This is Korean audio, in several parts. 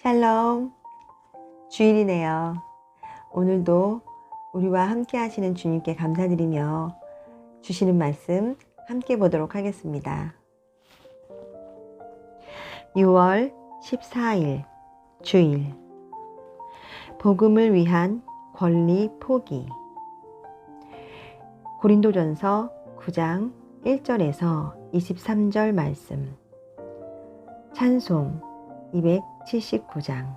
샬롬, 주일이네요. 오늘도 우리와 함께 하시는 주님께 감사드리며 주시는 말씀 함께 보도록 하겠습니다. 6월 14일 주일, 복음을 위한 권리 포기. 고린도전서 9장 1절에서 23절 말씀. 찬송 279장.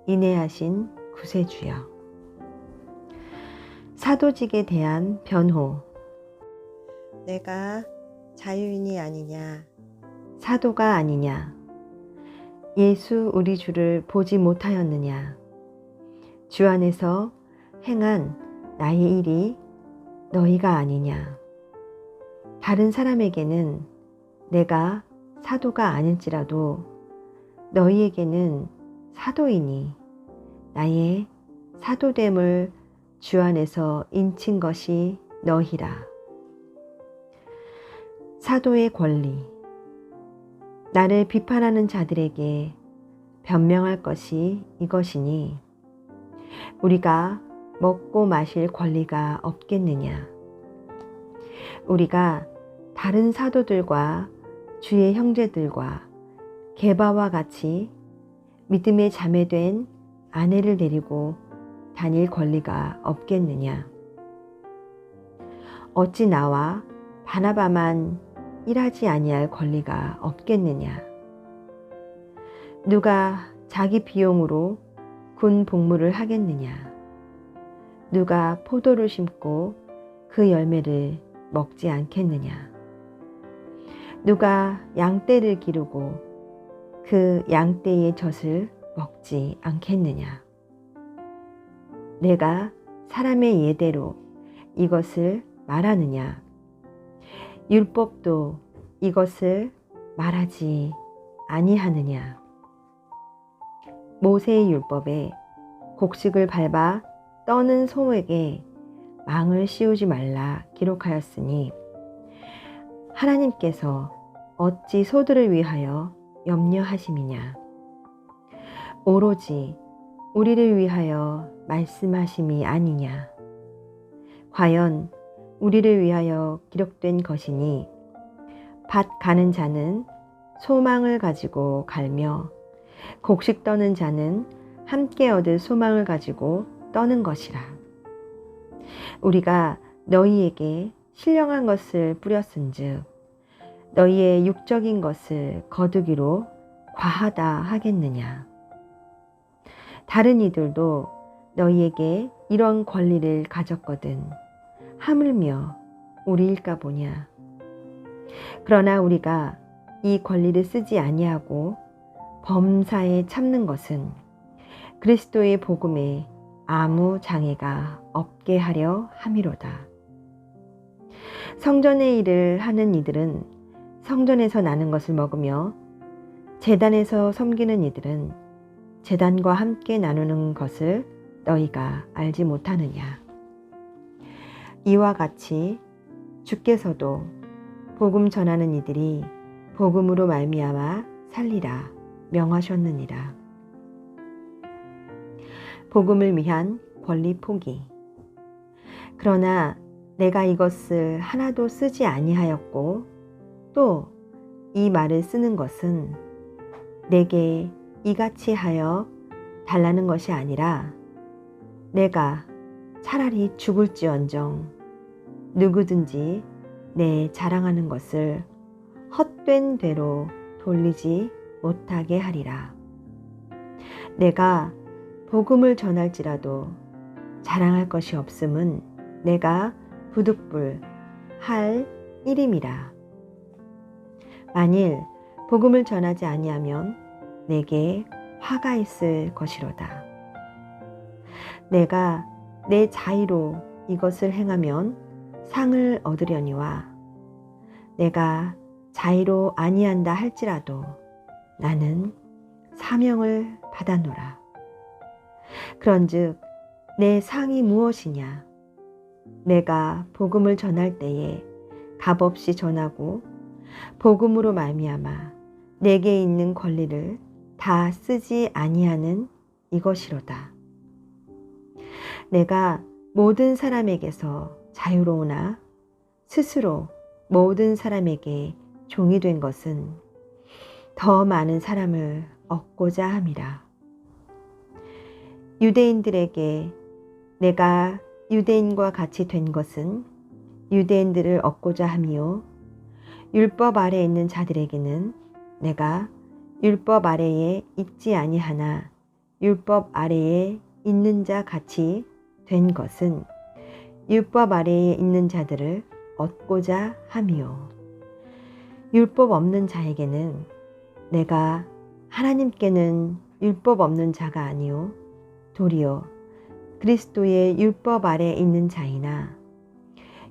인내하신 구세주여. 사도직에 대한 변호. 내가 자유인이 아니냐, 사도가 아니냐, 예수 우리 주를 보지 못하였느냐, 주 안에서 행한 나의 일이 너희가 아니냐. 다른 사람에게는 내가 사도가 아닐지라도 너희에게는 사도이니 나의 사도됨을 주 안에서 인친 것이 너희라. 사도의 권리. 나를 비판하는 자들에게 변명할 것이 이것이니 우리가 먹고 마실 권리가 없겠느냐. 우리가 다른 사도들과 주의 형제들과 게바와 같이 믿음의 자매된 아내를 데리고 다닐 권리가 없겠느냐. 어찌 나와 바나바만 일하지 아니할 권리가 없겠느냐. 누가 자기 비용으로 군 복무를 하겠느냐. 누가 포도를 심고 그 열매를 먹지 않겠느냐. 누가 양떼를 기르고 그 양떼의 젖을 먹지 않겠느냐. 내가 사람의 예대로 이것을 말하느냐. 율법도 이것을 말하지 아니하느냐. 모세의 율법에 곡식을 밟아 떠는 소에게 망을 씌우지 말라 기록하였으니 하나님께서 어찌 소들을 위하여 염려하심이냐. 오로지 우리를 위하여 말씀하심이 아니냐. 과연 우리를 위하여 기록된 것이니 밭 가는 자는 소망을 가지고 갈며 곡식 떠는 자는 함께 얻을 소망을 가지고 떠는 것이라. 우리가 너희에게 신령한 것을 뿌렸은즉 너희의 육적인 것을 거두기로 과하다 하겠느냐. 다른 이들도 너희에게 이런 권리를 가졌거든 하물며 우리일까 보냐. 그러나 우리가 이 권리를 쓰지 아니하고 범사에 참는 것은 그리스도의 복음에 아무 장애가 없게 하려 함이로다. 성전의 일을 하는 이들은 성전에서 나는 것을 먹으며 제단에서 섬기는 이들은 제단과 함께 나누는 것을 너희가 알지 못하느냐. 이와 같이 주께서도 복음 전하는 이들이 복음으로 말미암아 살리라 명하셨느니라. 복음을 위한 권리 포기. 그러나 내가 이것을 하나도 쓰지 아니하였고 또 이 말을 쓰는 것은 내게 이같이 하여 달라는 것이 아니라 내가 차라리 죽을지언정 누구든지 내 자랑하는 것을 헛된 대로 돌리지 못하게 하리라. 내가 복음을 전할지라도 자랑할 것이 없음은 내가 부득불 할 일임이라. 만일 복음을 전하지 아니하면 내게 화가 있을 것이로다. 내가 내 자의로 이것을 행하면 상을 얻으려니와 내가 자의로 아니한다 할지라도 나는 사명을 받아노라. 그런즉 내 상이 무엇이냐. 내가 복음을 전할 때에 값없이 전하고 복음으로 말미암아 내게 있는 권리를 다 쓰지 아니하는 이것이로다. 내가 모든 사람에게서 자유로우나 스스로 모든 사람에게 종이 된 것은 더 많은 사람을 얻고자 함이라. 유대인들에게 내가 유대인과 같이 된 것은 유대인들을 얻고자 함이요, 율법 아래에 있는 자들에게는 내가 율법 아래에 있지 아니하나 율법 아래에 있는 자 같이 된 것은 율법 아래에 있는 자들을 얻고자 함이요, 율법 없는 자에게는 내가 하나님께는 율법 없는 자가 아니요 도리어 그리스도의 율법 아래에 있는 자이나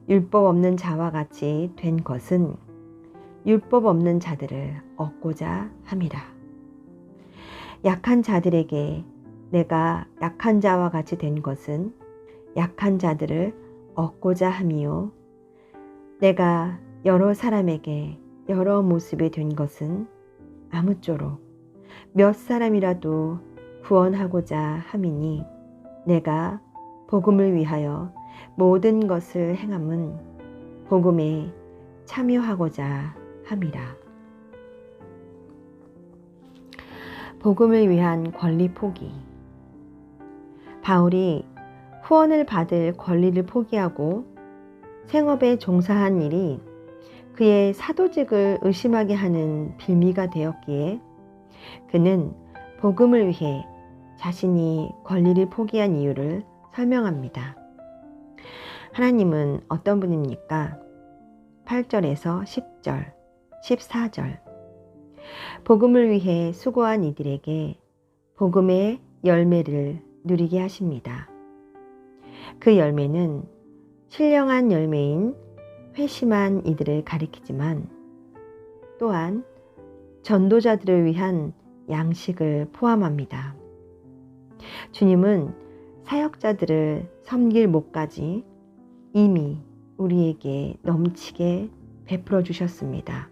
율법 없는 자와 같이 된 것은 율법 없는 자들을 얻고자 함이라. 약한 자들에게 내가 약한 자와 같이 된 것은 약한 자들을 얻고자 함이요, 내가 여러 사람에게 여러 모습이 된 것은 아무쪼록 몇 사람이라도 구원하고자 함이니 내가 복음을 위하여 모든 것을 행함은 복음에 참여하고자 함이라. 복음을 위한 권리 포기. 바울이 후원을 받을 권리를 포기하고 생업에 종사한 일이 그의 사도직을 의심하게 하는 빌미가 되었기에 그는 복음을 위해 자신이 권리를 포기한 이유를 설명합니다. 하나님은 어떤 분입니까? 8절에서 10절, 14절. 복음을 위해 수고한 이들에게 복음의 열매를 누리게 하십니다. 그 열매는 신령한 열매인 회심한 이들을 가리키지만 또한 전도자들을 위한 양식을 포함합니다. 주님은 사역자들을 섬길 목까지 이미 우리에게 넘치게 베풀어 주셨습니다.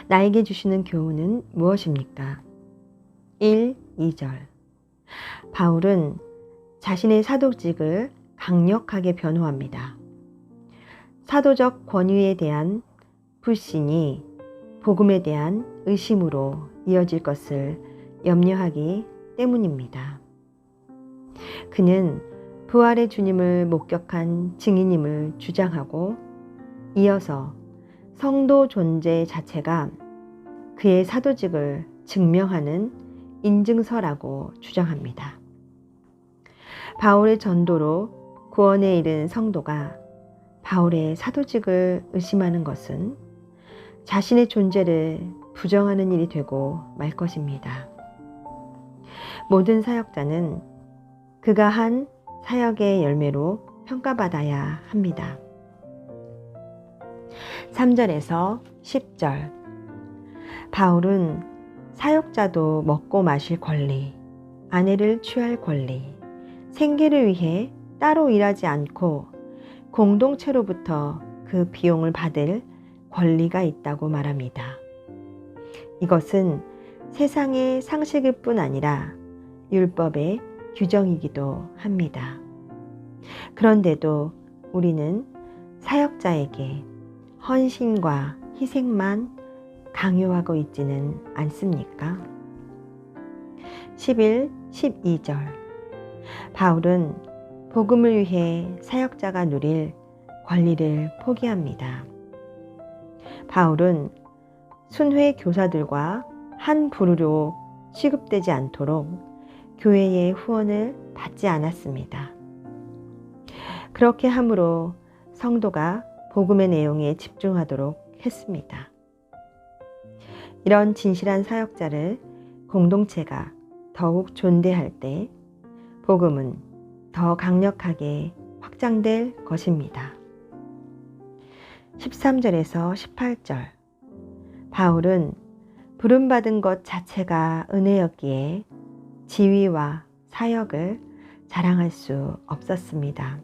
나에게 주시는 교훈은 무엇입니까? 1, 2절. 바울은 자신의 사도직을 강력하게 변호합니다. 사도적 권위에 대한 불신이 복음에 대한 의심으로 이어질 것을 염려하기 때문입니다. 그는 부활의 주님을 목격한 증인임을 주장하고 이어서 성도 존재 자체가 그의 사도직을 증명하는 인증서라고 주장합니다. 바울의 전도로 구원에 이른 성도가 바울의 사도직을 의심하는 것은 자신의 존재를 부정하는 일이 되고 말 것입니다. 모든 사역자는 그가 한 사역의 열매로 평가받아야 합니다. 3절에서 10절. 바울은 사역자도 먹고 마실 권리, 아내를 취할 권리, 생계를 위해 따로 일하지 않고 공동체로부터 그 비용을 받을 권리가 있다고 말합니다. 이것은 세상의 상식일 뿐 아니라 율법의 규정이기도 합니다. 그런데도 우리는 사역자에게 헌신과 희생만 강요하고 있지는 않습니까? 11, 12절. 바울은 복음을 위해 사역자가 누릴 권리를 포기합니다. 바울은 순회 교사들과 한 부류로 취급되지 않도록 교회의 후원을 받지 않았습니다. 그렇게 함으로 성도가 복음의 내용에 집중하도록 했습니다. 이런 진실한 사역자를 공동체가 더욱 존대할 때 복음은 더 강력하게 확장될 것입니다. 13절에서 18절. 바울은 부름받은 것 자체가 은혜였기에 지위와 사역을 자랑할 수 없었습니다.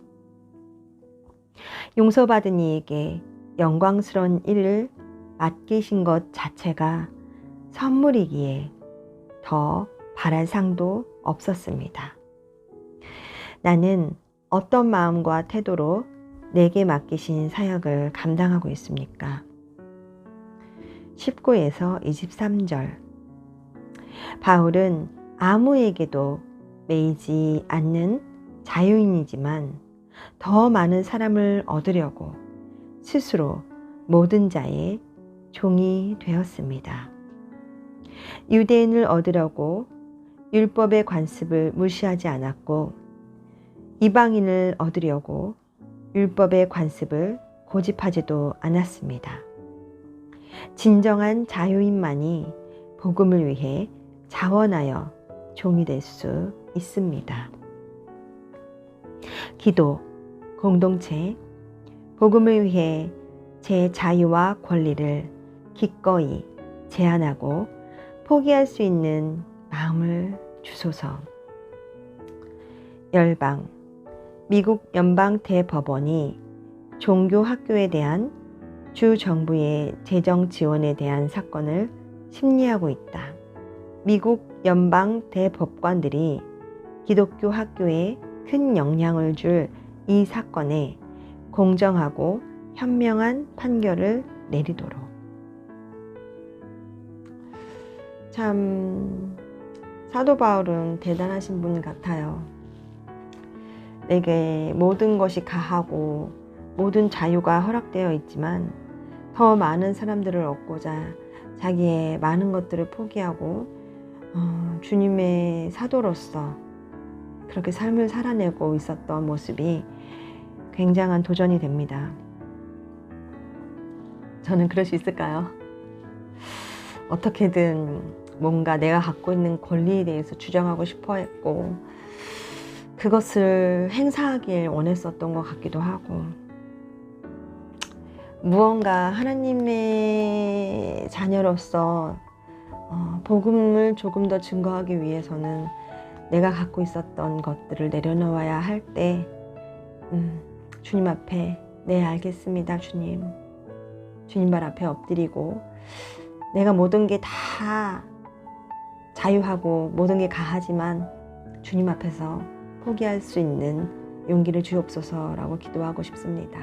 용서받은 이에게 영광스러운 일을 맡기신 것 자체가 선물이기에 더 바랄 상도 없었습니다. 나는 어떤 마음과 태도로 내게 맡기신 사역을 감당하고 있습니까? 19에서 23절. 바울은 아무에게도 매이지 않는 자유인이지만 더 많은 사람을 얻으려고 스스로 모든 자의 종이 되었습니다. 유대인을 얻으려고 율법의 관습을 무시하지 않았고 이방인을 얻으려고 율법의 관습을 고집하지도 않았습니다. 진정한 자유인만이 복음을 위해 자원하여 종이 될 수 있습니다. 기도, 공동체, 복음을 위해 제 자유와 권리를 기꺼이 제한하고 포기할 수 있는 마음을 주소서. 열방, 미국 연방 대법원이 종교 학교에 대한 주 정부의 재정 지원에 대한 사건을 심리하고 있다. 미국 연방 대법관들이 기독교 학교에 큰 영향을 줄 이 사건에 공정하고 현명한 판결을 내리도록. 참 사도 바울은 대단하신 분 같아요. 내게 모든 것이 가하고 모든 자유가 허락되어 있지만 더 많은 사람들을 얻고자 자기의 많은 것들을 포기하고 주님의 사도로서 그렇게 삶을 살아내고 있었던 모습이 굉장한 도전이 됩니다. 저는 그럴 수 있을까요? 어떻게든 뭔가 내가 갖고 있는 권리에 대해서 주장하고 싶어 했고 그것을 행사하길 원했었던 것 같기도 하고 무언가 하나님의 자녀로서 복음을 조금 더 증거하기 위해서는 내가 갖고 있었던 것들을 내려놓아야 할 때 주님 앞에 네 알겠습니다 주님 발 앞에 엎드리고 내가 모든 게 다 자유하고 모든 게 가하지만 주님 앞에서 포기할 수 있는 용기를 주옵소서라고 기도하고 싶습니다.